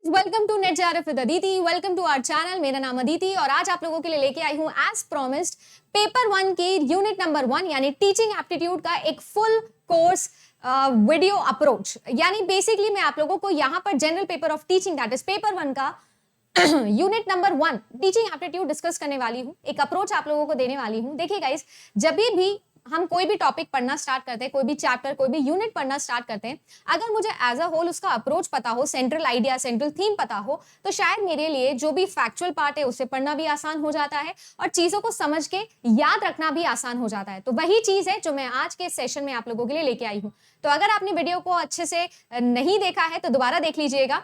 Welcome to net JRF with Aditi. Welcome to our channel. मेरा नाम अदिति और आज आप लोगों के लिए लेके आई हूं एज प्रॉमिस्ड पेपर 1 की यूनिट नंबर 1 यानी टीचिंग एप्टीट्यूड का एक फुल कोर्स वीडियो अप्रोच। यानी बेसिकली मैं आप लोगों को यहाँ पर general paper of teaching that is paper 1 का unit number 1 teaching aptitude discuss करने वाली हूँ, एक अप्रोच आप लोगों को देने वाली हूँ। देखिए गाइस, जब भी हम कोई भी टॉपिक पढ़ना स्टार्ट करते हैं, कोई भी चैप्टर, कोई भी यूनिट पढ़ना स्टार्ट करते हैं, अगर मुझे एज अ होल उसका अप्रोच पता हो, सेंट्रल आइडिया, सेंट्रल थीम पता हो, तो शायद मेरे लिए जो भी फैक्चुअल पार्ट है उसे पढ़ना भी आसान हो जाता है और चीजों को समझ के याद रखना भी आसान हो जाता है। तो वही चीज है जो मैं आज के सेशन में आप लोगों के लिए लेके आई हूँ। तो अगर आपने वीडियो को अच्छे से नहीं देखा है तो दोबारा देख लीजिएगा,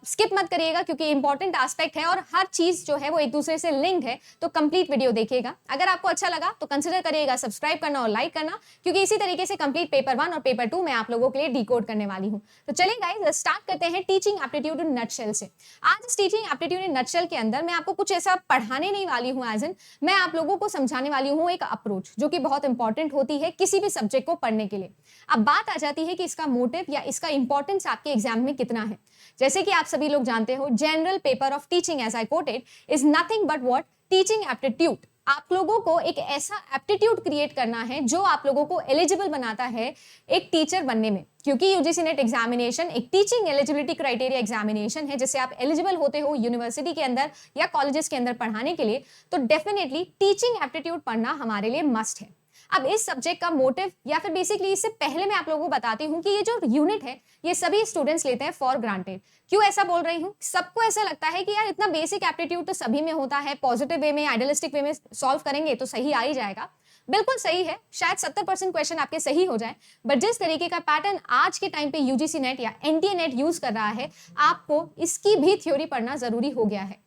स्किप मत करिएगा क्योंकि इंपॉर्टेंट एस्पेक्ट है और हर चीज जो है वो एक दूसरे से लिंक्ड है। तो कंप्लीट वीडियो देखिएगा। अगर आपको अच्छा लगा तो कंसिडर करिएगा सब्सक्राइब करना और लाइक करना, क्योंकि इसी तरीके से कंप्लीट पेपर 1 और पेपर 2 मैं आप लोगों के लिए डिकोड करने वाली हूँ। तो चलिए गाइस, स्टार्ट करते हैं टीचिंग एप्टीट्यूड इन नटशेल से। आज इस टीचिंग एप्टीट्यूड इन नटशेल के अंदर मैं आपको कुछ ऐसा पढ़ाने नहीं वाली हूँ, एज इन मैं आप लोगों को समझाने वाली हूँ एक अप्रोच जो कि बहुत इंपॉर्टेंट होती है किसी भी सब्जेक्ट को पढ़ने के लिए। अब बात आ जाती है कि इसका मोटिव या इसका इंपॉर्टेंस आपके एग्जाम में कितना है। जैसे कि आप सभी लोग जानते हो, general paper of teaching as I quoted is nothing but what teaching aptitude. आप लोगों को एक ऐसा एप्टीट्यूड क्रिएट करना है जो आप लोगों को एलिजिबल बनाता है एक टीचर बनने में, क्योंकि यूजीसी नेट एग्जामिनेशन एक टीचिंग एलिजिबिलिटी क्राइटेरिया एग्जामिनेशन है जिससे आप एलिजिबल होते हो यूनिवर्सिटी के अंदर या कॉलेजेस के अंदर पढ़ाने के लिए। तो डेफिनेटली टीचिंग एप्टीट्यूड पढ़ना हमारे लिए मस्ट है। अब इस सब्जेक्ट का मोटिव या फिर बेसिकली इससे पहले मैं आप लोगों को बताती हूँ कि ये जो यूनिट है ये सभी स्टूडेंट्स लेते हैं फॉर ग्रांटेड। क्यों ऐसा बोल रही हूँ? सबको ऐसा लगता है कि यार इतना बेसिक एप्टीट्यूड तो सभी में होता है, पॉजिटिव वे में, आइडियलिस्टिक वे में सॉल्व करेंगे तो सही आ ही जाएगा। बिल्कुल सही है, शायद 70% क्वेश्चन आपके सही हो जाए, बट जिस तरीके का पैटर्न आज के टाइम पे यूजीसी नेट या एनटीए नेट यूज कर रहा है, आपको इसकी भी थ्योरी पढ़ना जरूरी हो गया है।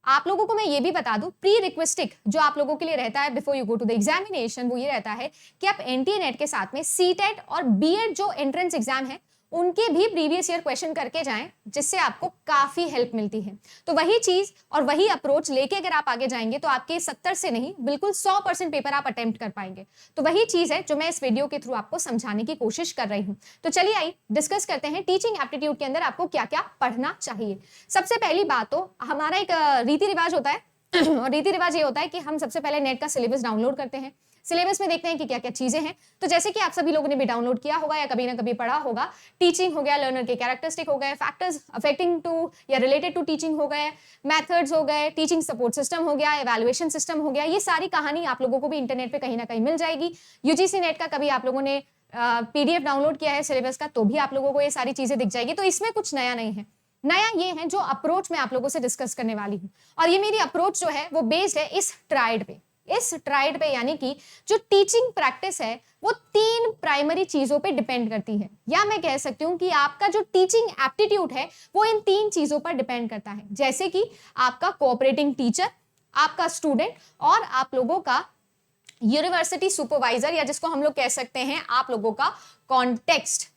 आप लोगों को मैं ये भी बता दूं, प्री रिक्वेस्टिक जो आप लोगों के लिए रहता है before you go to the examination, वो ये रहता है कि आप एनटीए नेट के साथ में सीटेट और बीएड जो एंट्रेंस एग्जाम है उनके भी प्रीवियस ईयर क्वेश्चन करके जाएं, जिससे आपको काफी हेल्प मिलती है। तो वही चीज और वही अप्रोच लेके अगर आप आगे जाएंगे तो आपके 70 से नहीं बिल्कुल 100% पेपर आप अटेम्प्ट कर पाएंगे। तो वही चीज है जो मैं इस वीडियो के थ्रू आपको समझाने की कोशिश कर रही हूँ। तो चलिए आई डिस्कस करते हैं टीचिंग एप्टीट्यूड के अंदर आपको क्या क्या पढ़ना चाहिए। सबसे पहली बात तो हमारा एक रीति रिवाज होता है और रीति रिवाज ये होता है कि हम सबसे पहले नेट का सिलेबस डाउनलोड करते हैं। सिलेबस में देखते हैं कि क्या क्या चीजें हैं। तो जैसे कि आप सभी लोगों ने भी डाउनलोड किया होगा या कभी ना कभी पढ़ा होगा, टीचिंग हो गया, लर्नर के कैरेक्टरिस्टिक हो गए, फैक्टर्स अफेक्टिंग टू या रिलेटेड टू टीचिंग हो गए, मेथड्स हो गए, टीचिंग सपोर्ट सिस्टम हो गया, इवैल्यूएशन सिस्टम हो गया। ये सारी कहानी आप लोगों को भी इंटरनेट पे कहीं ना कहीं मिल जाएगी। यूजीसी नेट का कभी आप लोगों ने पीडीएफ डाउनलोड किया है सिलेबस का तो भी आप लोगों को ये सारी चीजें दिख जाएगी। तो इसमें कुछ नया नहीं है। नया ये है जो अप्रोच मैं आप लोगों से डिस्कस करने वाली हूँ, और ये मेरी अप्रोच जो है वो बेस्ड है इस ट्राइड पे। इस ट्राइड पे यानी कि जो टीचिंग प्रैक्टिस है वो 3 प्राइमरी चीजों पे डिपेंड करती है, या मैं कह सकती हूँ कि आपका जो टीचिंग एप्टीट्यूड है वो इन 3 चीजों पर डिपेंड करता है। जैसे कि आपका कोऑपरेटिंग टीचर, आपका स्टूडेंट और आप लोगों का यूनिवर्सिटी सुपरवाइजर, या जिसको हम लोग कह सकते हैं आप लोगों का कॉन्टेक्स्ट।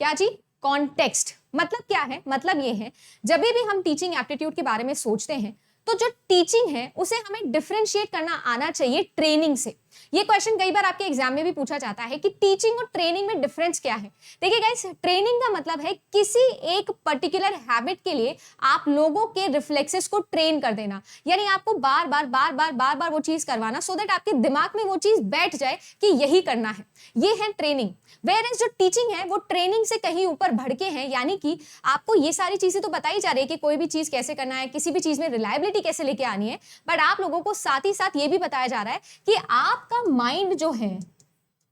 क्या जी? कॉन्टेक्स्ट मतलब क्या है? मतलब ये है, जब भी हम टीचिंग एप्टीट्यूड के बारे में सोचते हैं तो जो टीचिंग है उसे हमें डिफरेंशिएट करना आना चाहिए ट्रेनिंग से। ये क्वेश्चन कई बार आपके एग्जाम में भी पूछा जाता है कि टीचिंग और ट्रेनिंग में डिफरेंस क्या है। देखिए गाइस, ट्रेनिंग का मतलब है किसी एक पर्टिकुलर हैबिट के लिए आप लोगों के रिफ्लेक्सेस को ट्रेन कर देना, यानी आपको बार बार वो चीज करवाना सो दैट आपके दिमाग में वो चीज बैठ जाए कि यही करना है। ये है ट्रेनिंग। वेयरएज जो टीचिंग है वो ट्रेनिंग से कहीं ऊपर बढ़ के है, यानी कि आपको ये सारी चीजें तो बताई जा रही है कि कोई भी चीज कैसे करना है, किसी भी चीज में रिलायबिलिटी कैसे लेके आनी है, बट आप लोगों को साथ ही साथ ये भी बताया जा रहा है कि आपका माइंड जो है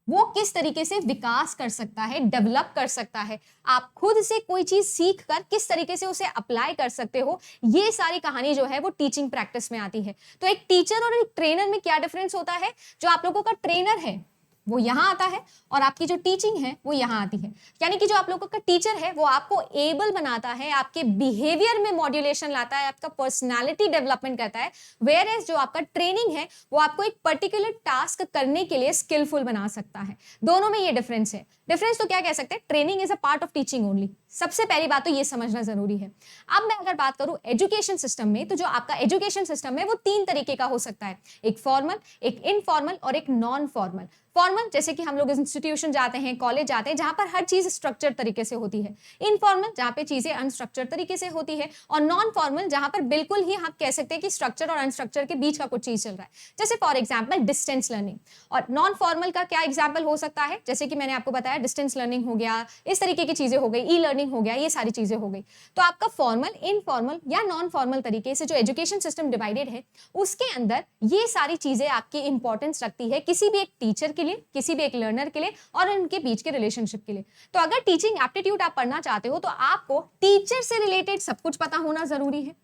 वो किस तरीके से विकास कर सकता है, डेवलप कर सकता है, आप खुद से कोई चीज सीख कर किस तरीके से उसे अप्लाई कर सकते हो। ये सारी कहानी जो है वो टीचिंग प्रैक्टिस में आती है। तो एक टीचर और एक ट्रेनर में क्या डिफरेंस होता है? जो आप लोगों का ट्रेनर है वो यहाँ आता है और आपकी जो टीचिंग है वो यहाँ आती है। यानी कि जो आप लोगों का टीचर है वो आपको एबल बनाता है, आपके बिहेवियर में मॉड्यूलेशन लाता है, आपका पर्सनालिटी डेवलपमेंट करता है। वेयर एज जो आपका ट्रेनिंग है वो आपको एक पर्टिकुलर टास्क करने के लिए स्किलफुल बना सकता है। दोनों में ये डिफरेंस है। डिफरेंस तो क्या कह सकते हैं, training is a part of teaching only. सबसे पहली बात तो ये समझना जरूरी है। अब मैं अगर बात करूं एजुकेशन सिस्टम में, तो जो आपका एजुकेशन सिस्टम है वो 3 तरीके का हो सकता है, एक फॉर्मल, एक इनफॉर्मल और एक नॉन फॉर्मल। फॉर्मल जैसे कि हम लोग इंस्टीट्यूशन जाते हैं, कॉलेज जाते हैं, जहां पर हर चीज स्ट्रक्चर तरीके से होती है। इनफॉर्मल जहां पे चीजें अनस्ट्रक्चर तरीके से होती है। और नॉन फॉर्मल जहां पर बिल्कुल ही हम कह सकते हैं कि स्ट्रक्चर और अनस्ट्रक्चर के बीच का कुछ चीज चल रहा है, जैसे फॉर एग्जाम्पल डिस्टेंस लर्निंग। और नॉन फॉर्मल का क्या एग्जाम्पल हो सकता है, जैसे कि मैंने आपको बताया डिस्टेंस लर्निंग हो गया, इस तरीके की चीजें हो गई, ई लर्निंग हो गया, ये सारी चीजें हो गई। तो आपका फॉर्मल, इनफॉर्मल या नॉन फॉर्मल तरीके से जो एजुकेशन सिस्टम डिवाइडेड है, उसके अंदर ये सारी चीजें आपकी इंपॉर्टेंस रखती है किसी भी एक टीचर के लिए, किसी भी एक लर्नर के लिए और उनके बीच के रिलेशनशिप के लिए। तो अगर टीचिंग एप्टीट्यूड आप पढ़ना चाहते हो तो आपको टीचर से रिलेटेड सब कुछ पता होना जरूरी है।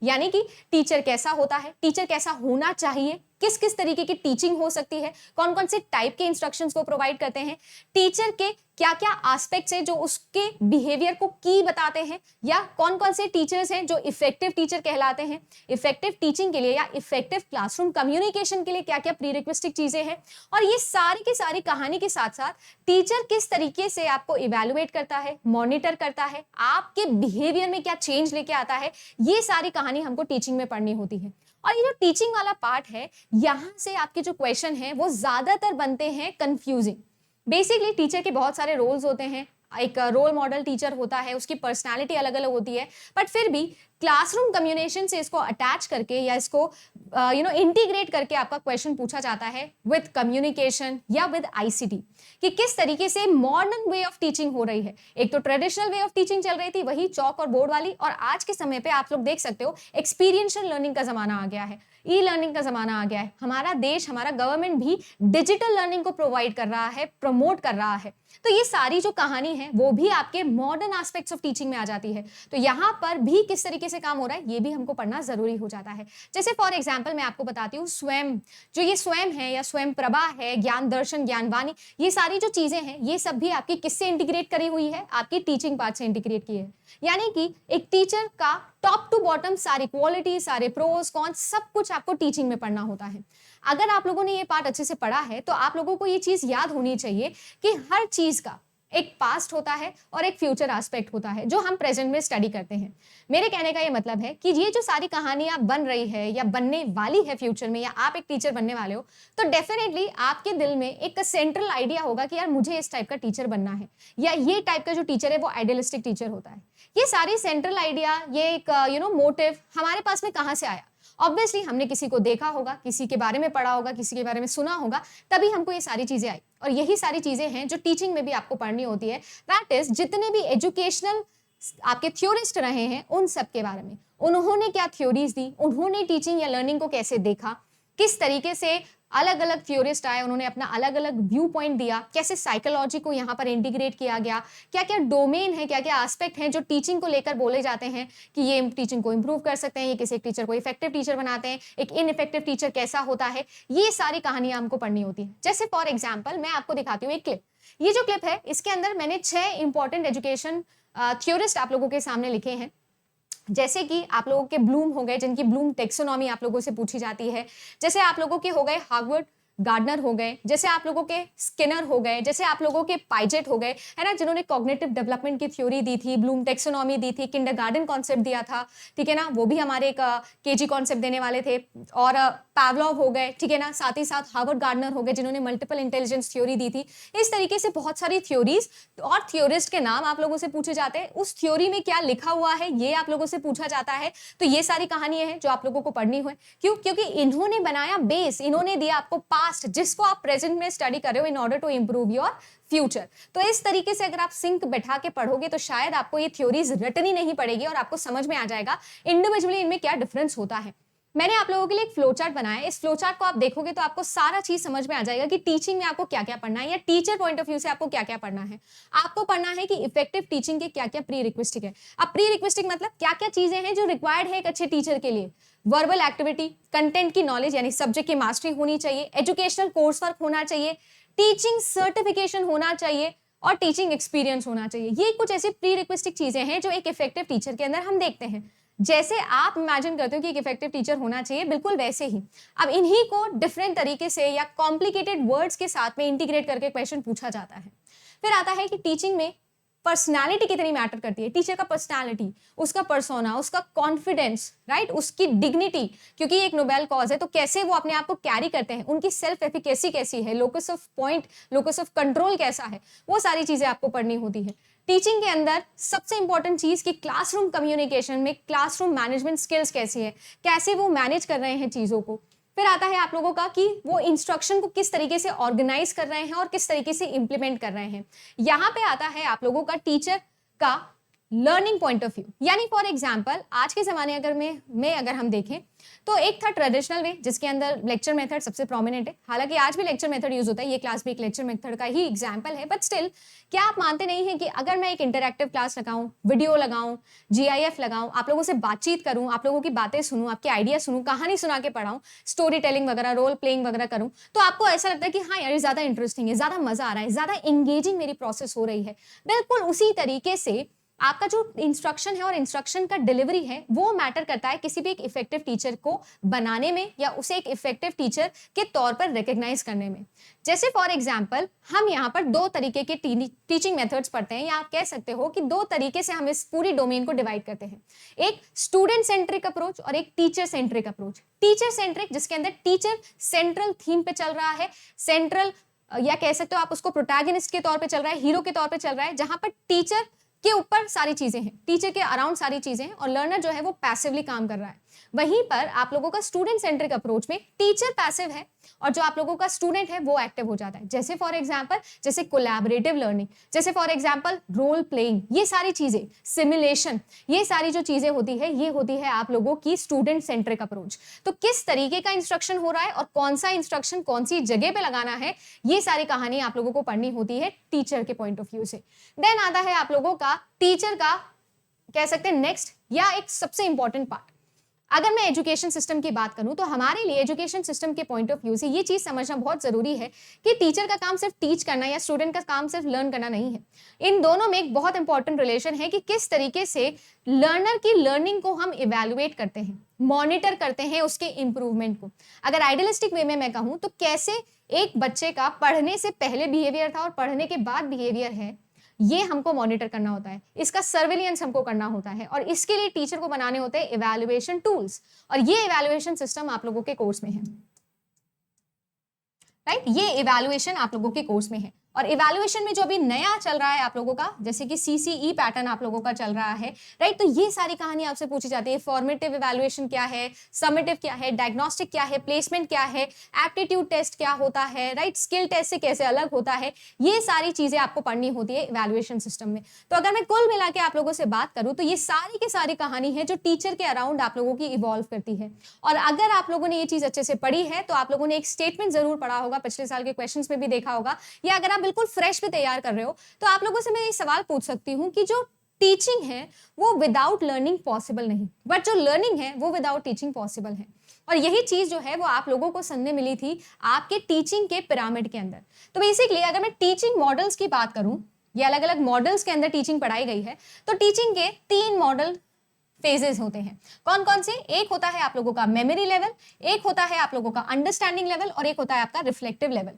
यानी कि टीचर कैसा होता है, टीचर कैसा होना चाहिए, किस किस तरीके की टीचिंग हो सकती है, कौन कौन से टाइप के इंस्ट्रक्शंस वो प्रोवाइड करते हैं, टीचर के क्या क्या एस्पेक्ट्स हैं जो उसके बिहेवियर को की बताते हैं, या कौन कौन से टीचर्स हैं जो इफेक्टिव टीचर कहलाते हैं। इफेक्टिव टीचिंग के लिए या इफेक्टिव क्लासरूम कम्युनिकेशन के लिए क्या क्या प्रीरिक्विजिट चीजें हैं। और ये सारी की सारी कहानी के साथ साथ टीचर किस तरीके से आपको इवेलुएट करता है, मॉनिटर करता है, आपके बिहेवियर में क्या चेंज लेके आता है, ये सारी कहानी हमको टीचिंग में पढ़नी होती है। और ये जो टीचिंग वाला पार्ट है, यहां से आपके जो क्वेश्चन है वो ज्यादातर बनते हैं कंफ्यूजिंग। बेसिकली टीचर के बहुत सारे रोल्स होते हैं, एक रोल मॉडल टीचर होता है, उसकी पर्सनालिटी अलग अलग होती है, बट फिर भी क्लासरूम कम्युनिकेशन से इसको अटैच करके या इसको इंटीग्रेट करके आपका क्वेश्चन पूछा जाता है विद कम्युनिकेशन या विद आईसीटी, कि किस तरीके से मॉडर्न वे ऑफ टीचिंग हो रही है। एक तो ट्रेडिशनल वे ऑफ टीचिंग चल रही थी, वही चौक और बोर्ड वाली, और आज के समय पे आप लोग देख सकते हो एक्सपीरियंशियल लर्निंग का जमाना आ गया है, ई लर्निंग का जमाना आ गया है। हमारा देश, हमारा गवर्नमेंट भी डिजिटल लर्निंग को प्रोवाइड कर रहा है, प्रमोट कर रहा है। तो ये सारी जो कहानी है वो भी आपके मॉडर्न एस्पेक्ट्स ऑफ टीचिंग में आ जाती है। तो यहाँ पर भी किस तरीके से काम हो रहा है ये भी हमको पढ़ना जरूरी हो जाता है। जैसे फॉर एग्जाम्पल मैं आपको बताती हूँ, स्वयं जो ये स्वयं है या स्वयं प्रभा है, ज्ञान दर्शन, ज्ञानवाणी, ये सारी जो चीजें हैं ये सब भी आपकी किससे इंटीग्रेट करी हुई है, आपकी टीचिंग पार्ट से इंटीग्रेट की है। यानी कि एक टीचर का टॉप टू बॉटम सारी क्वालिटी, सारे प्रोस कॉन्स सब कुछ आपको टीचिंग में पढ़ना होता है। अगर आप लोगों ने ये पार्ट अच्छे से पढ़ा है तो आप लोगों को ये चीज याद होनी चाहिए कि हर चीज का एक पास्ट होता है और एक फ्यूचर एस्पेक्ट होता है जो हम प्रेजेंट में स्टडी करते हैं। मेरे कहने का ये मतलब है कि ये जो सारी कहानियां बन रही है या बनने वाली है फ्यूचर में, या आप एक टीचर बनने वाले हो, तो डेफिनेटली आपके दिल में एक सेंट्रल आइडिया होगा कि यार मुझे इस टाइप का टीचर बनना है, या ये टाइप का जो टीचर है वो आइडियलिस्टिक टीचर होता है। ये सारी सेंट्रल आइडिया, ये एक मोटिव हमारे पास में कहाँ से आया? ऑब्वियसली हमने किसी को देखा होगा, किसी के बारे में पढ़ा होगा, किसी के बारे में सुना होगा, तभी हमको ये सारी चीजें आई। और यही सारी चीजें हैं जो टीचिंग में भी आपको पढ़नी होती है। दैट इज जितने भी एजुकेशनल आपके थ्योरिस्ट रहे हैं उन सब के बारे में, उन्होंने क्या थ्योरीज दी, उन्होंने टीचिंग या लर्निंग को कैसे देखा, किस तरीके से अलग अलग थ्योरिस्ट आए, उन्होंने अपना अलग अलग व्यू पॉइंट दिया, कैसे साइकोलॉजी को यहाँ पर इंटीग्रेट किया गया, क्या क्या डोमेन है, क्या क्या एस्पेक्ट हैं जो टीचिंग को लेकर बोले जाते हैं कि ये टीचिंग को इंप्रूव कर सकते हैं, ये किसी एक टीचर को इफेक्टिव टीचर बनाते हैं, एक इनइफेक्टिव टीचर कैसा होता है, ये सारी कहानियां हमको पढ़नी होती है। जैसे फॉर एग्जाम्पल मैं आपको दिखाती हूँ एक क्लिप। ये जो क्लिप है इसके अंदर मैंने 6 इंपॉर्टेंट एजुकेशन थ्योरिस्ट आप लोगों के सामने लिखे हैं। जैसे कि आप लोगों के ब्लूम हो गए, जिनकी ब्लूम टेक्सोनॉमी आप लोगों से पूछी जाती है। जैसे आप लोगों के हो गए हार्वर्ड गार्डनर हो गए, जैसे आप लोगों के स्किनर हो गए, जैसे आप लोगों के पाइजेट हो गए, है ना, जिन्होंने कॉग्निटिव डेवलपमेंट की थ्योरी दी थी, ब्लूम टेक्सोनॉमी दी थी, किंडरगार्टन कॉन्सेप्ट दिया था, ठीक है ना, वो भी हमारे एक केजी कॉन्सेप्ट देने वाले थे। और पावलोव हो गए, ठीक है ना, साथ ही साथ हार्वर्ड गार्डनर हो गए जिन्होंने मल्टीपल इंटेलिजेंस थ्योरी दी थी। इस तरीके से बहुत सारी थ्योरीज और थ्योरिस्ट के नाम आप लोगों से पूछे जाते हैं। उस थ्योरी में क्या लिखा हुआ है ये आप लोगों से पूछा जाता है। तो ये सारी कहानियां हैं जो आप लोगों को पढ़नी है। क्यों? क्योंकि इन्होंने बनाया बेस, इन्होंने दिया आपको पास्ट जिसको आप प्रेजेंट में स्टडी कर रहे हो in order to improve your future. तो इस तरीके से अगर आप सिंक बैठा के पढ़ोगे तो शायद आपको ये थ्योरीज रटनी नहीं पड़ेगी और आपको समझ में आ जाएगा इंडिविजुअली इनमें क्या डिफरेंस होता है। मैंने आप लोगों के लिए एक फ्लो चार्ट बनाया है। इस फ्लो चार्ट को आप देखोगे तो आपको सारा चीज समझ में आ जाएगा कि टीचिंग में आपको क्या क्या पढ़ना है, या टीचर पॉइंट ऑफ व्यू से आपको क्या क्या पढ़ना है। आपको पढ़ना है कि इफेक्टिव टीचिंग के क्या क्या प्री रिक्वेस्टिक है। अब प्री रिक्वेस्टिक मतलब क्या क्या चीजें हैं जो रिक्वायर्ड है एक अच्छे टीचर के लिए। वर्बल एक्टिविटी, कंटेंट की नॉलेज यानी सब्जेक्ट की मास्टरी होनी चाहिए, एजुकेशनल कोर्स वर्क होना चाहिए, टीचिंग सर्टिफिकेशन होना चाहिए और टीचिंग एक्सपीरियंस होना चाहिए। ये कुछ ऐसी प्री रिक्वेस्टिक चीजें हैं जो एक इफेक्टिव टीचर के अंदर हम देखते हैं। जैसे आप इमेजिन करते हो कि एक इफेक्टिव टीचर होना चाहिए, बिल्कुल वैसे ही अब इन्हीं को डिफरेंट तरीके से या कॉम्प्लिकेटेड वर्ड्स के साथ में इंटीग्रेट करके क्वेश्चन पूछा जाता है। फिर आता है कि टीचिंग में पर्सनालिटी कितनी मैटर करती है, टीचर का पर्सनालिटी, उसका पर्सोना, उसका कॉन्फिडेंस, राइट, उसकी डिग्निटी, क्योंकि एक नोबेल कॉज है तो कैसे वो अपने आप को कैरी करते हैं, उनकी सेल्फ एफिकेसी कैसी है, locus of point, locus of control कैसा है, वो सारी चीजें आपको पढ़नी होती है। टीचिंग के अंदर सबसे इंपॉर्टेंट चीज कि क्लासरूम कम्युनिकेशन में क्लासरूम मैनेजमेंट स्किल्स कैसी है, कैसे वो मैनेज कर रहे हैं चीजों को। फिर आता है आप लोगों का कि वो इंस्ट्रक्शन को किस तरीके से ऑर्गेनाइज कर रहे हैं और किस तरीके से इंप्लीमेंट कर रहे हैं। यहाँ पे आता है आप लोगों का टीचर का लर्निंग पॉइंट ऑफ व्यू, यानी फॉर एग्जाम्पल आज के जमाने अगर हम देखें तो एक था ट्रेडिशनल वे जिसके अंदर लेक्चर मेथड सबसे प्रोमिनेंट है। हालांकि आज भी लेक्चर मेथड यूज होता है, ये क्लास भी एक लेक्चर मेथड का ही एग्जाम्पल है, बट स्टिल क्या आप मानते नहीं हैं कि अगर मैं एक इंटरैक्टिव क्लास लगाऊं, वीडियो लगाऊं, GIF लगाऊं, आप लोगों से बातचीत करूं, आप लोगों की बातें सुनूं, आपके आइडिया सुनूं, कहानी सुना के पढ़ाऊं, स्टोरी टेलिंग वगैरह, रोल प्लेइंग वगैरह करूं, तो आपको ऐसा लगता है कि हाँ यार ये ज्यादा इंटरेस्टिंग है, ज्यादा मजा आ रहा है, ज्यादा एंगेजिंग मेरी प्रोसेस हो रही है। बिल्कुल उसी तरीके से आपका जो इंस्ट्रक्शन है और इंस्ट्रक्शन का डिलीवरी है वो मैटर करता है किसी भी एक इफेक्टिव टीचर को बनाने में या उसे एक इफेक्टिव टीचर के तौर पर रिकॉग्नाइज करने में। जैसे फॉर एग्जांपल हम यहाँ पर दो तरीके के टीचिंग मेथड्स पढ़ते हैं, या आप कह सकते हो कि दो तरीके से हम इस पूरी डोमेन को डिवाइड करते हैं, एक स्टूडेंट सेंट्रिक अप्रोच और एक teacher centric approach. Teacher centric जिसके अंदर टीचर सेंट्रल थीम पे चल रहा है, सेंट्रल या कह सकते हो आप उसको प्रोटैगनिस्ट के तौर पे चल रहा है, हीरो के तौर पे चल रहा है, जहां पर टीचर के ऊपर सारी चीजें हैं, टीचर के अराउंड सारी चीजें हैं और लर्नर जो है वो पैसिवली काम कर रहा है। वहीं पर आप लोगों का स्टूडेंट सेंट्रिक अप्रोच में टीचर पैसिव है और जो आप लोगों का स्टूडेंट है वो एक्टिव हो जाता है। जैसे फॉर एग्जांपल जैसे कोलैबोरेटिव लर्निंग, जैसे फॉर एग्जांपल रोल प्लेइंग, ये सारी चीजें, सिमुलेशन, ये सारी जो चीजें होती है ये होती है आप लोगों की स्टूडेंट सेंट्रिक अप्रोच। तो किस तरीके का इंस्ट्रक्शन हो रहा है और कौन सा इंस्ट्रक्शन कौन सी जगह पे लगाना है, ये सारी कहानी आप लोगों को पढ़नी होती है टीचर के पॉइंट ऑफ व्यू से। देन आता है आप लोगों का टीचर का कह सकते हैं नेक्स्ट या एक सबसे इंपॉर्टेंट पार्ट। अगर मैं एजुकेशन सिस्टम की बात करूं तो हमारे लिए एजुकेशन सिस्टम के पॉइंट ऑफ व्यू से ये चीज समझना बहुत जरूरी है कि टीचर का काम सिर्फ टीच करना या स्टूडेंट का काम सिर्फ लर्न करना नहीं है। इन दोनों में एक बहुत इंपॉर्टेंट रिलेशन है कि किस तरीके से लर्नर की लर्निंग को हम इवेल्युएट करते हैं, मॉनिटर करते हैं उसके इंप्रूवमेंट को। अगर आइडियलिस्टिक वे में मैं कहूं तो कैसे एक बच्चे का पढ़ने से पहले बिहेवियर था और पढ़ने के बाद बिहेवियर है, ये हमको मॉनिटर करना होता है, इसका सर्वेलियंस हमको करना होता है और इसके लिए टीचर को बनाने होते हैं इवैल्यूएशन टूल्स, और ये इवैल्यूएशन सिस्टम आप लोगों के कोर्स में है, राइट, ये इवैल्यूएशन आप लोगों के कोर्स में है। और इवैल्यूएशन में जो अभी नया चल रहा है आप लोगों का, जैसे कि CCE पैटर्न आप लोगों का चल रहा है, राइट, तो ये सारी कहानी आपसे पूछी जाती है। फॉर्मेटिव इवैल्यूएशन क्या है, समेटिव क्या है, डायग्नोस्टिक क्या है, प्लेसमेंट क्या है, एप्टीट्यूड टेस्ट क्या होता है, राइट, स्किल टेस्ट से कैसे अलग होता है, ये सारी चीजें आपको पढ़नी होती है इवैल्यूएशन सिस्टम में। तो अगर मैं कुल मिला के आप लोगों से बात करूं तो ये सारी की सारी कहानी है जो टीचर के अराउंड आप लोगों की इवॉल्व करती है। और अगर आप लोगों ने ये चीज अच्छे से पढ़ी है तो आप लोगों ने एक स्टेटमेंट जरूर पढ़ा होगा, पिछले साल के क्वेश्चंस में भी देखा होगा, या अगर आप बिल्कुल फ्रेश भी तैयार कर रहे हो तो आप लोगों से मैं ये सवाल पूछ सकती हूँ कि जो टीचिंग है वो विदाउट लर्निंग पॉसिबल नहीं, बट जो लर्निंग है वो विदाउट टीचिंग पॉसिबल है। और यही चीज जो है वो आप लोगों को सुनने मिली थी आपके टीचिंग के पिरामिड के अंदर। तो बेसिकली अगर मैं टीचिंग मॉडल्स की बात करूं, ये अलग अलग मॉडल्स के अंदर टीचिंग पढ़ाई गई है, तो टीचिंग के 3 मॉडल फेजेस होते हैं। कौन कौन से? एक होता है आप लोगों का मेमोरी लेवल, एक होता है आप लोगों का अंडरस्टैंडिंग लेवल और एक होता है आपका रिफ्लेक्टिव लेवल।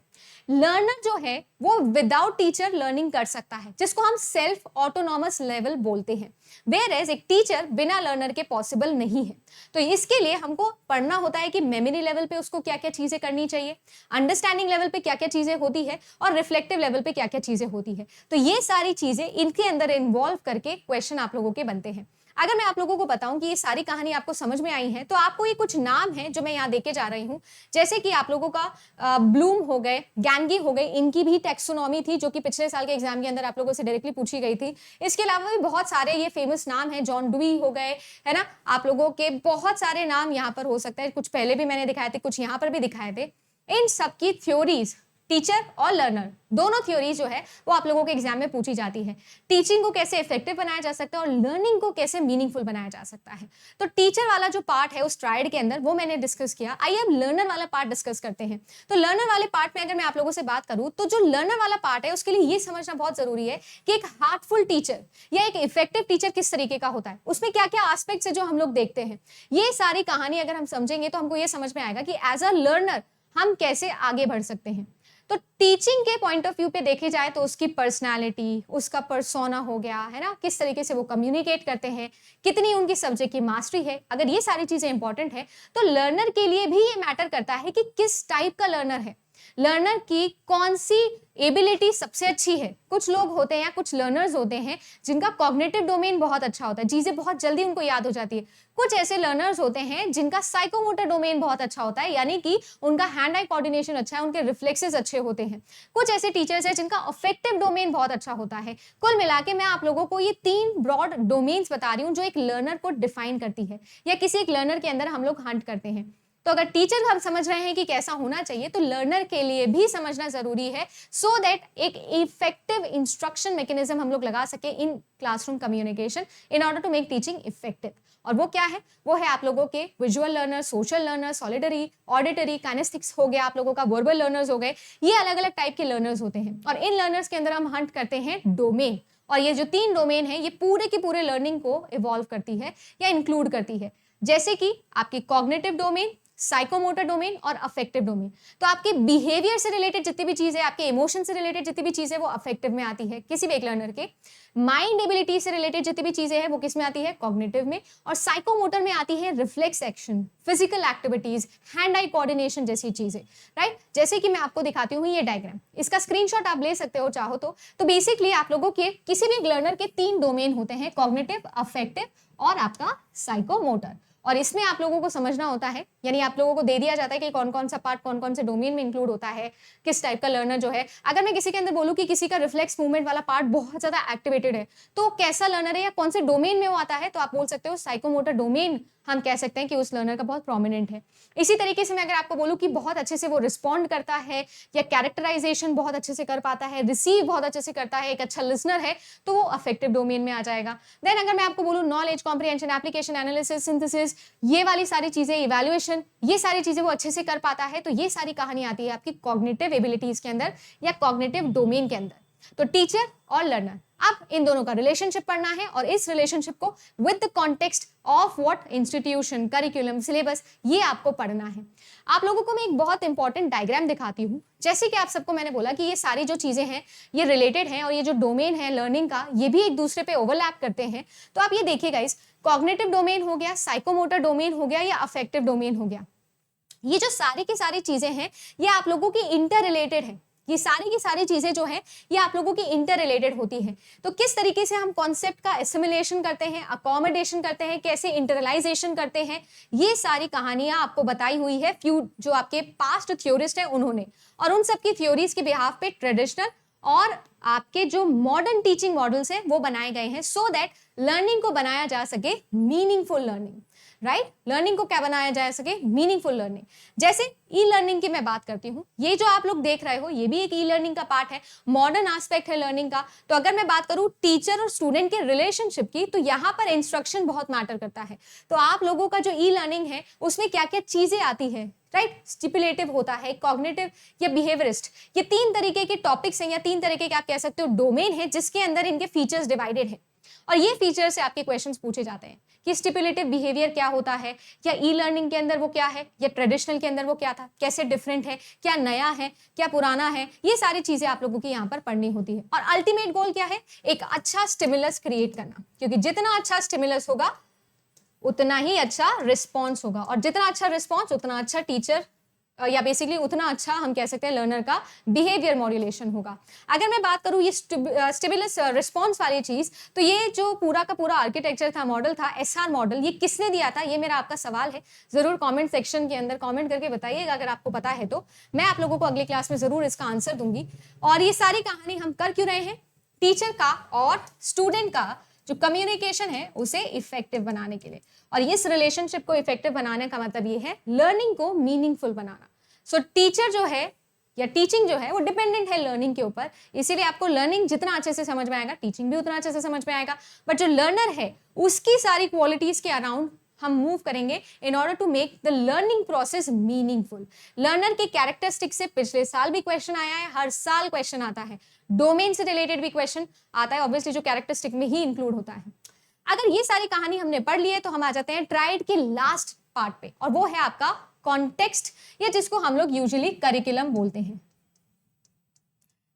लर्नर जो है वो विदाउट टीचर लर्निंग कर सकता है, जिसको हम सेल्फ ऑटोनॉमस लेवल बोलते हैं, वेयर एज एक टीचर बिना लर्नर के पॉसिबल नहीं है। तो इसके लिए हमको पढ़ना होता है कि मेमोरी लेवल पे उसको क्या क्या चीजें करनी चाहिए, अंडरस्टैंडिंग लेवल पे क्या क्या चीजें होती है और रिफ्लेक्टिव लेवल पे क्या क्या चीजें होती है। तो ये सारी चीजें इनके अंदर इन्वॉल्व करके क्वेश्चन आप लोगों के बनते हैं। अगर मैं आप लोगों को बताऊं कि ये सारी कहानी आपको समझ में आई है तो आपको ये कुछ नाम है जो मैं यहाँ देके जा रही हूँ, जैसे कि आप लोगों का ब्लूम हो गए, गैंगी हो गए, इनकी भी टैक्सोनॉमी थी जो कि पिछले साल के एग्जाम के अंदर आप लोगों से डायरेक्टली पूछी गई थी। इसके अलावा भी बहुत सारे ये फेमस नाम हैं, जॉन डुई हो गए, है ना, आप लोगों के बहुत सारे नाम यहाँ पर हो सकता है, कुछ पहले भी मैंने दिखाए थे, कुछ यहाँ पर भी दिखाए थे। इन सबकी थ्योरीज, टीचर और लर्नर दोनों थ्योरीज जो है वो आप लोगों के एग्जाम में पूछी जाती है। टीचिंग को कैसे इफेक्टिव बनाया जा सकता है और लर्निंग को कैसे मीनिंगफुल बनाया जा सकता है। तो टीचर वाला जो पार्ट है उस ट्राइड के अंदर वो मैंने डिस्कस किया। आइए अब लर्नर वाला पार्ट डिस्कस करते हैं। तो लर्नर वाले पार्ट में अगर मैं आप लोगों से बात करूं तो जो लर्नर वाला पार्ट है उसके लिए ये समझना बहुत जरूरी है कि एक हार्टफुल टीचर या एक इफेक्टिव टीचर किस तरीके का होता है, उसमें क्या क्या एस्पेक्ट्स है जो हम लोग देखते हैं। ये सारी कहानी अगर हम समझेंगे तो हमको ये समझ में आएगा कि एज अ लर्नर हम कैसे आगे बढ़ सकते हैं। तो टीचिंग के पॉइंट ऑफ व्यू पे देखे जाए तो उसकी पर्सनालिटी, उसका पर्सोना हो गया है ना, किस तरीके से वो कम्युनिकेट करते हैं, कितनी उनकी सब्जेक्ट की मास्टरी है, अगर ये सारी चीजें इंपॉर्टेंट है तो लर्नर के लिए भी ये मैटर करता है कि किस टाइप का लर्नर है, लर्नर की कौन सी एबिलिटी सबसे अच्छी है। कुछ लोग होते हैं या कुछ लर्नर्स होते हैं जिनका कॉग्निटिव डोमेन बहुत अच्छा होता है, चीजें बहुत जल्दी उनको याद हो जाती है। कुछ ऐसे लर्नर्स होते हैं जिनका साइकोमोटर डोमेन बहुत अच्छा होता है, यानी कि उनका हैंड आई कोऑर्डिनेशन अच्छा है, उनके रिफ्लेक्सेस अच्छे होते हैं। कुछ ऐसे टीचर्स हैं जिनका अफेक्टिव डोमेन बहुत अच्छा होता है। कुल मिला के मैं आप लोगों को ये 3 ब्रॉड डोमेन्स बता रही हूँ जो एक लर्नर को डिफाइन करती है या किसी एक लर्नर के अंदर हम लोग हंट करते हैं। तो अगर टीचर हम समझ रहे हैं कि कैसा होना चाहिए तो लर्नर के लिए भी समझना जरूरी है, सो दैट एक इफेक्टिव इंस्ट्रक्शन मैकेनिज्म हम लोग लगा सके in classroom communication in order to make teaching effective. और वो क्या है, वो है आप लोगों के visual learner, social learner, solitary, auditory, kinesthetics हो गया, आप लोगों का वर्बल लर्नर्स हो गए। ये अलग अलग टाइप के लर्नर्स होते हैं और इन लर्नर्स के अंदर हम हंट करते हैं डोमेन। और ये जो 3 डोमेन है ये पूरे की पूरे लर्निंग को इवॉल्व करती है या इंक्लूड करती है, जैसे कि आपकी कॉग्निटिव डोमेन, साइकोमोटर डोमेन और अफेक्टिव डोमेन। तो आपके बिहेवियर से रिलेटेड जितनी भी चीजें, आपके इमोशन से रिलेटेड जितनी भी चीजें वो अफेक्टिव में आती है किसी भी एक लर्नर के। माइंड एबिलिटी से रिलेटेड जितनी भी चीजें हैं वो किस में आती है, कॉग्निटिव में। और साइकोमोटर में आती है reflex action, physical activities, hand eye coordination जैसी चीजें, राइट। जैसे कि मैं आपको दिखाती हूँ ये डायग्राम, इसका स्क्रीनशॉट आप ले सकते हो चाहो तो बेसिकली आप लोगों के किसी भी एक लर्नर के 3 डोमेन होते हैं, कॉग्निटिव, अफेक्टिव और आपका साइकोमोटर। और इसमें आप लोगों को समझना होता है, यानी आप लोगों को दे दिया जाता है कि कौन कौन सा पार्ट कौन कौन से डोमेन में इंक्लूड होता है, किस टाइप का लर्नर जो है। अगर मैं किसी के अंदर बोलूं कि किसी का रिफ्लेक्स मूवमेंट वाला पार्ट बहुत ज्यादा एक्टिवेटेड है तो कैसा लर्नर है या कौन से डोमेन में वो आता है, तो आप बोल सकते हो साइकोमोटर डोमेन हम कह सकते हैं कि उस लर्नर का बहुत प्रोमिनेंट है। इसी तरीके से मैं अगर आपको बोलूं कि बहुत अच्छे से वो रिस्पॉन्ड करता है या कैरेक्टराइजेशन बहुत अच्छे से कर पाता है, रिसीव बहुत अच्छे से करता है, एक अच्छा लिसनर है, तो वो अफेक्टिव डोमेन में आ जाएगा। देन अगर मैं आपको बोलूं knowledge, comprehension, application, analysis, synthesis, ये वाली सारी चीजें, इवैल्यूएशन, ये सारी चीजें वो अच्छे से कर पाता है, तो ये सारी कहानी आती है आपकी कॉग्निटिव एबिलिटीज के अंदर या कॉग्निटिव डोमेन के अंदर। तो टीचर और लर्नर, अब इन दोनों का रिलेशनशिप पढ़ना है और इस रिलेशनशिप को with the context of what institution, curriculum, syllabus, ये आपको पढ़ना है। आप लोगों को मैं एक बहुत इंपॉर्टेंट डायग्राम दिखाती हूँ। जैसे कि आप सबको मैंने बोला कि ये सारी जो चीजें हैं ये रिलेटेड हैं और ये जो डोमेन है लर्निंग का ये भी एक दूसरे पे ओवरलैप करते हैं। तो आप ये देखिएगा, इस कॉग्निटिव डोमेन हो गया, साइकोमोटर डोमेन हो गया या अफेक्टिव डोमेन हो गया, ये जो सारी की सारी चीजें हैं ये आप लोगों की इंटर रिलेटेड है। ये सारी की सारी चीजें जो है ये आप लोगों की इंटर रिलेटेड होती हैं। तो किस तरीके से हम कॉन्सेप्ट का एसिमिलेशन करते हैं, अकोमोडेशन करते हैं, कैसे इंटरलाइजेशन करते हैं, ये सारी कहानियां आपको बताई हुई है फ्यू जो आपके पास्ट थ्योरिस्ट हैं उन्होंने। और उन सबकी थ्योरीज के बिहाफ पे ट्रेडिशनल और आपके जो मॉडर्न टीचिंग मॉडल्स हैं वो बनाए गए हैं, सो दैट लर्निंग को बनाया जा सके मीनिंगफुल लर्निंग, राइट। लर्निंग को क्या बनाया जा सके, मीनिंगफुल लर्निंग। जैसे ई लर्निंग की मैं बात करती हूँ, ये जो आप लोग देख रहे हो ये भी एक ई लर्निंग का पार्ट है, मॉडर्न एस्पेक्ट है लर्निंग का। तो अगर मैं बात करूँ टीचर और स्टूडेंट के रिलेशनशिप की, तो यहाँ पर इंस्ट्रक्शन बहुत मैटर करता है। तो आप लोगों का जो ई लर्निंग है उसमें क्या क्या चीजें आती है, राइट। स्टिपुलेटिव होता है, कॉग्निटिव या बिहेवियरिस्ट, ये 3 तरीके के टॉपिक्स हैं या 3 तरीके के आप कह सकते हो डोमेन है जिसके अंदर इनके फीचर्स डिवाइडेड है। और ये फीचर से आपके क्वेश्चंस पूछे जाते हैं कि स्टिपुलेटिव बिहेवियर क्या होता है, या ई लर्निंग के अंदर वो क्या है, या ट्रेडिशनल के अंदर वो क्या था, कैसे डिफरेंट है, क्या नया है, क्या पुराना है, ये सारी चीजें आप लोगों की यहाँ पर पढ़नी होती है। और अल्टीमेट गोल क्या है, एक अच्छा स्टिमुलस क्रिएट करना, क्योंकि जितना अच्छा स्टिमुलस होगा उतना ही अच्छा रिस्पॉन्स होगा, और जितना अच्छा रिस्पॉन्स उतना अच्छा टीचर या बेसिकली उतना अच्छा हम कह सकते हैं लर्नर का बिहेवियर मॉड्यूलेशन होगा। अगर मैं बात करूं ये स्टिमुलस रिस्पॉन्स वाली चीज, तो ये जो पूरा का पूरा आर्किटेक्चर था, मॉडल था, एसआर मॉडल, ये किसने दिया था, ये मेरा आपका सवाल है। जरूर कमेंट सेक्शन के अंदर कमेंट करके बताइएगा अगर आपको पता है तो मैं आप लोगों को अगली क्लास में जरूर इसका आंसर दूंगी। और ये सारी कहानी हम कर क्यों रहे हैं, टीचर का और स्टूडेंट का जो कम्युनिकेशन है उसे इफेक्टिव बनाने के लिए। और इस रिलेशनशिप को इफेक्टिव बनाने का मतलब ये है लर्निंग को मीनिंगफुल बनाना। सो टीचर जो है या टीचिंग जो है वो डिपेंडेंट है लर्निंग के ऊपर, इसीलिए आपको लर्निंग जितना अच्छे से समझ में आएगा टीचिंग भी उतना अच्छे से समझ में आएगा। बट जो लर्नर है उसकी सारी क्वालिटीज के अराउंड हम मूव करेंगे in order to make the learning process meaningful. Learner के कैरेक्टरिस्टिक्स से पिछले साल भी क्वेश्चन आया है, हर साल क्वेश्चन आता है, डोमेन से रिलेटेड भी क्वेश्चन आता है, ऑब्वियसली जो कैरेक्टरिस्टिक में ही इंक्लूड होता है। अगर ये सारी कहानी हमने पढ़ ली है तो हम आ जाते हैं ट्राइड के लास्ट पार्ट पे, और वो है आपका कॉन्टेक्स्ट, या जिसको हम लोग यूजुअली करिकुलम बोलते हैं।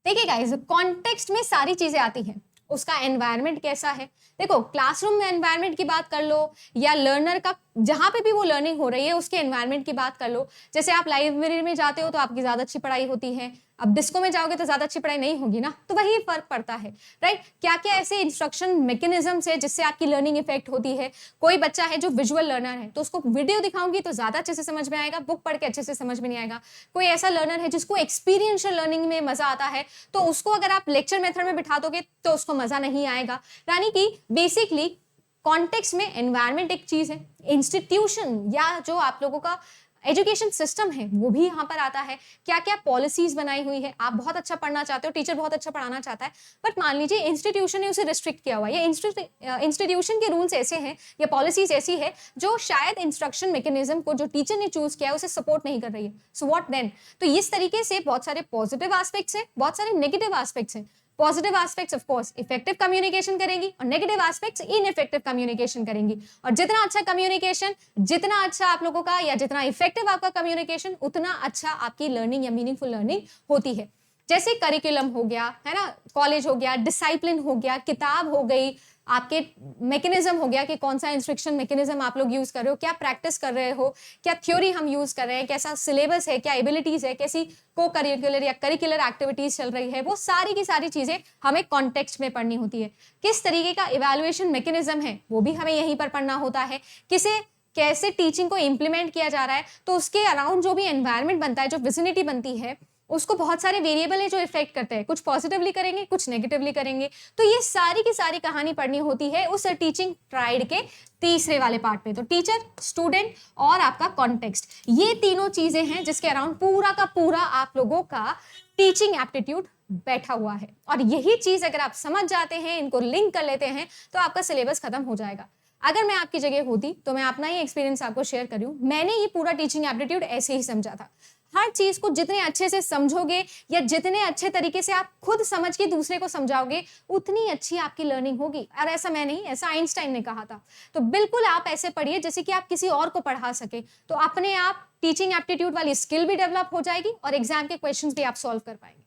देखिए गाइस, कॉन्टेक्स्ट में सारी चीजें आती हैं। उसका एनवायरनमेंट कैसा है, देखो क्लासरूम में एनवायरनमेंट की बात कर लो या लर्नर का जहां पे भी वो लर्निंग हो रही है उसके एनवायरनमेंट की बात कर लो। जैसे आप लाइब्रेरी में जाते हो तो आपकी ज्यादा अच्छी पढ़ाई होती है, अब डिस्को में जाओगे तो ज्यादा अच्छी पढ़ाई नहीं होगी ना, तो वही फर्क पड़ता है, राइट। क्या क्या ऐसे इंस्ट्रक्शन मैकेनिज्म्स है जिससे आपकी लर्निंग इफेक्ट होती है। कोई बच्चा है जो विजुअल लर्नर है तो उसको वीडियो दिखाऊंगी तो ज्यादा अच्छे से समझ में आएगा, बुक पढ़ के अच्छे से समझ में नहीं आएगा। कोई ऐसा लर्नर है जिसको एक्सपीरियंशियल लर्निंग में मजा आता है तो उसको अगर आप लेक्चर मेथड में बिठा दोगे तो उसको मजा नहीं आएगा। यानी कि बेसिकली कॉन्टेक्स्ट में एनवायरनमेंट एक चीज है, इंस्टीट्यूशन या जो आप लोगों का एजुकेशन सिस्टम है वो भी यहाँ पर आता है। क्या क्या पॉलिसीज बनाई हुई है, आप बहुत अच्छा पढ़ना चाहते हो, टीचर बहुत अच्छा पढ़ाना चाहता है, बट मान लीजिए इंस्टीट्यूशन ने उसे रिस्ट्रिक्ट किया हुआ है, या इंस्टीट्यूशन के रूल्स ऐसे हैं या पॉलिसीज ऐसी है जो शायद इंस्ट्रक्शन मैकेनिज्म को जो टीचर ने चूज किया है उसे सपोर्ट नहीं कर रही है। So what then. तो इस तरीके से बहुत सारे पॉजिटिव एस्पेक्ट्स हैं, बहुत सारे नेगेटिव एस्पेक्ट्स हैं। Positive aspects of course effective communication करेंगी और नेगेटिव एस्पेक्ट्स इनइफेक्टिव कम्युनिकेशन करेंगी। और जितना अच्छा कम्युनिकेशन, जितना अच्छा आप लोगों का या जितना इफेक्टिव आपका कम्युनिकेशन, उतना अच्छा आपकी लर्निंग या मीनिंगफुल लर्निंग होती है। जैसे करिकुलम हो गया है ना, कॉलेज हो गया, डिसिप्लिन हो गया, किताब हो गई, आपके मैकेनिज्म हो गया कि कौन सा इंस्ट्रक्शन मैकेनिज्म आप लोग यूज कर रहे हो, क्या प्रैक्टिस कर रहे हो, क्या थ्योरी हम यूज कर रहे हैं, कैसा सिलेबस है, क्या एबिलिटीज है, कैसी को करिकुलर या करिकुलर एक्टिविटीज चल रही है, वो सारी की सारी चीजें हमें कॉन्टेक्स्ट में पढ़नी होती है। किस तरीके का इवैल्यूएशन मैकेनिज्म है वो भी हमें यहीं पर पढ़ना होता है। किसे कैसे टीचिंग को इम्प्लीमेंट किया जा रहा है तो उसके अराउंड जो भी एनवायरमेंट बनता है, जो विसिनिटी बनती है, उसको बहुत सारे वेरिएबल है जो इफेक्ट करते हैं, कुछ पॉजिटिवली करेंगे कुछ नेगेटिवली करेंगे। तो ये सारी की सारी कहानी पढ़नी होती है उस टीचिंग ट्राइड के तीसरे वाले पार्ट में। तो टीचर, स्टूडेंट और आपका कॉन्टेक्स्ट, ये तीनों चीजें हैं जिसके अराउंड पूरा का पूरा आप लोगों का टीचिंग एप्टीट्यूड बैठा हुआ है। और यही चीज अगर आप समझ जाते हैं, इनको लिंक कर लेते हैं, तो आपका सिलेबस खत्म हो जाएगा। अगर मैं आपकी जगह होती तो मैं अपना ही एक्सपीरियंस आपको शेयर कर रही हूं। मैंने ये पूरा टीचिंग एप्टीट्यूड ऐसे ही समझा था। हर चीज को जितने अच्छे से समझोगे या जितने अच्छे तरीके से आप खुद समझ के दूसरे को समझाओगे, उतनी अच्छी आपकी लर्निंग होगी। और ऐसा मैं नहीं, ऐसा आइंस्टाइन ने कहा था। तो बिल्कुल आप ऐसे पढ़िए जैसे कि आप किसी और को पढ़ा सके, तो अपने आप टीचिंग एप्टीट्यूड वाली स्किल भी डेवलप हो जाएगी और एग्जाम के क्वेश्चंस भी आप सॉल्व कर पाएंगे।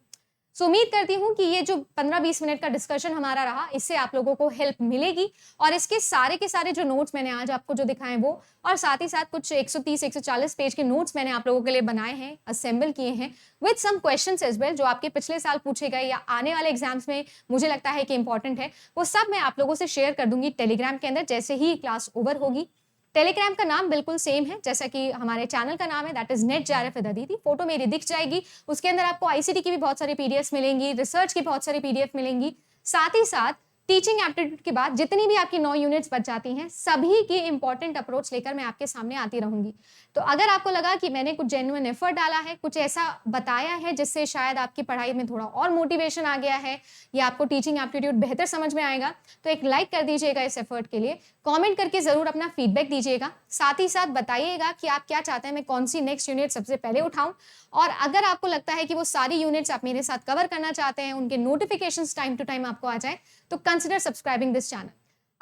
सो उम्मीद करती हूँ कि ये जो 15-20 मिनट का डिस्कशन हमारा रहा, इससे आप लोगों को हेल्प मिलेगी। और इसके सारे के सारे जो नोट्स मैंने आज आपको जो दिखाए वो, और साथ ही साथ कुछ 130-140 पेज के नोट्स मैंने आप लोगों के लिए बनाए हैं, असेंबल किए हैं with some questions as well, जो आपके पिछले साल पूछे गए या आने वाले एग्जाम्स में मुझे लगता है कि इंपॉर्टेंट है। वो सब मैं आप लोगों से शेयर कर दूंगी टेलीग्राम के अंदर जैसे ही क्लास ओवर होगी। टेलीग्राम का नाम बिल्कुल सेम है जैसा कि हमारे चैनल का नाम है, that is net JRF with Aditi. Photo मेरी दिख जाएगी, उसके अंदर आपको आईसीटी की भी बहुत सारी पीडीएफ मिलेंगी, रिसर्च की बहुत सारी पीडीएफ मिलेंगी। साथ ही साथ टीचिंग एप्टीट्यूड के बाद जितनी भी आपकी 9 यूनिट्स बच जाती हैं, सभी की इंपॉर्टेंट अप्रोच लेकर मैं आपके सामने आती रहूंगी। तो अगर आपको लगा कि मैंने कुछ जेन्युइन एफर्ट डाला है, कुछ ऐसा बताया है जिससे शायद आपकी पढ़ाई में थोड़ा और मोटिवेशन आ गया है या आपको टीचिंग एप्टीट्यूड बेहतर समझ में आएगा, तो एक लाइक कर दीजिएगा इस एफर्ट के लिए। कमेंट करके जरूर अपना फीडबैक दीजिएगा। साथ ही साथ बताइएगा कि आप क्या चाहते हैं मैं कौन सी नेक्स्ट यूनिट सबसे पहले उठाऊं। और अगर आपको लगता है कि वो सारी यूनिट्स आप मेरे साथ कवर करना चाहते हैं, उनके नोटिफिकेशंस टाइम टू टाइम आपको आ जाए, तो कंसिडर सब्सक्राइबिंग दिस चैनल।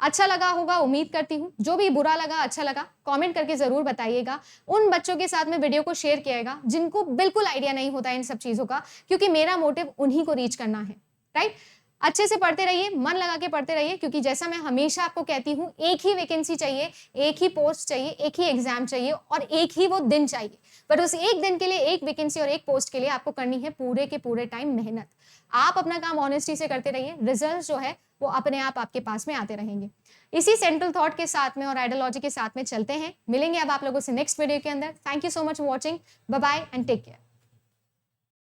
अच्छा लगा होगा, उम्मीद करती हूँ। जो भी बुरा लगा, अच्छा लगा, कमेंट करके जरूर बताइएगा। उन बच्चों के साथ में वीडियो को शेयर किएगा जिनको बिल्कुल आइडिया नहीं होता इन सब चीजों का, क्योंकि मेरा मोटिव उन्हीं को रीच करना है, राइट। अच्छे से पढ़ते रहिए, मन लगा के पढ़ते रहिए, क्योंकि जैसा मैं हमेशा आपको कहती हूँ, एक ही वैकेंसी चाहिए, एक ही पोस्ट चाहिए, एक ही एग्जाम चाहिए और एक ही वो दिन चाहिए। बट उस एक दिन के लिए, एक वैकेंसी और एक पोस्ट के लिए आपको करनी है पूरे के पूरे टाइम मेहनत। आप अपना काम ऑनेस्टी से करते रहिए, रिजल्ट जो है वो अपने आप आपके पास में आते रहेंगे। इसी सेंट्रल थॉट के साथ में और आइडियोलॉजी के साथ में चलते हैं। मिलेंगे अब आप लोगों से नेक्स्ट वीडियो के अंदर। Thank you so much for watching. Bye bye and take care.